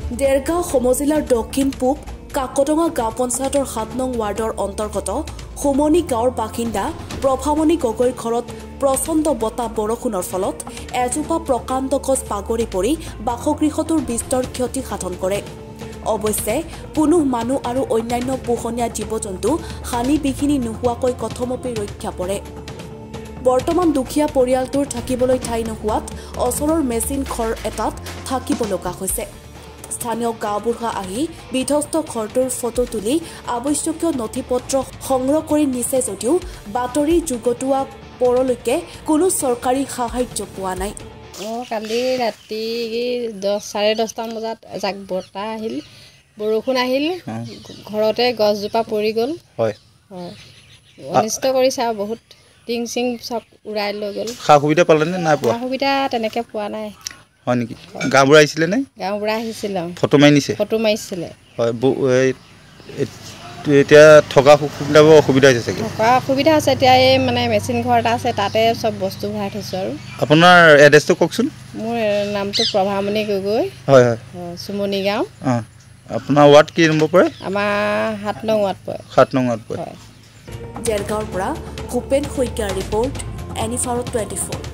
দেৰগাঁও সমজিলাৰ দক্ষিণ পূব কাকডঙা গাঁও পঞ্চায়তৰ ৭ নং ৱাৰ্ডৰ অন্তৰ্গত সুমনি গাঁৱৰ বাসিন্দা প্ৰভামণি গগৈৰ ঘৰত প্ৰচণ্ড বতাহ বৰষুণৰ ফলত এজোপা প্ৰকাণ্ড গছ বাগৰি পৰি বাসগৃহটোৰ বিস্তৰ ক্ষতি সাধন কৰে। অৱশ্যে কোনো মানুহ আৰু অন্যান্য পোহনীয়া জীৱ-জন্তু হানি বিঘিনি নোহোৱাকৈ কথমপি ৰক্ষা পৰে। বৰ্তমান দুখীয়া পৰিয়ালটোৰ থাকিবলৈ ঠাই নোহোৱাত ওচৰৰ মেচিন ঘৰ এটাত থাকিব লগা হৈছে। স্থানীয় গাঁওবুঢ়া আহি বিধ্বস্ত ঘৰটোৰ ফটো তুলি আৱশ্যকীয় নথিপত্ৰ সংগ্ৰহ কৰি নিছে যদিও বাতৰি যুগটোৱা পৰলৈকে কোনো চৰকাৰী সাহায্য পোৱা নাই। কালি ৰাতি 10:30 বজাত এজাক বতাহ আহিল, বৰষুণ আহিল, ঘৰতে গছজোপা পৰি গ'ল। হয় অনিষ্ট কৰিছে আৰু বহুত টিং চিং চব উৰাই লৈ গ'ল। সা সুবিধা পালেনে নাই পোৱা? সা সুবিধা তেনেকৈ পোৱা নাই। হয় নেকি? গাঁওবুঢ়া আহিছিলে নে? গাঁওবুঢ়া আহিছিলে, ফটো মাৰি নিছে? ফটো মাৰিছিলে। হয়, এতিয়া থকা সুবিধাবোৰ অসুবিধা হৈছে চাগে? থকা অসুবিধা আছে, এতিয়া এই মানে মেচিন ঘৰ এটা আছে, তাতে চব বস্তু ভৰাই থৈছোঁ। আৰু আপোনাৰ এড্ৰেছটো কওকচোন। মোৰ নামটো প্ৰভামণি গগৈ। হয় হয়, চুমনি গাঁও। আপোনাৰ ৱাৰ্ড কি নম্বৰ পৰে? আমাৰ ৭ নং ৱাৰ্ড পৰে। ৭ নং ৱাৰ্ড পৰে। দেৰগাঁৱৰ পৰা ভূপেন শইকীয়াৰ ৰিপৰ্ট, এনিফাৰ 24।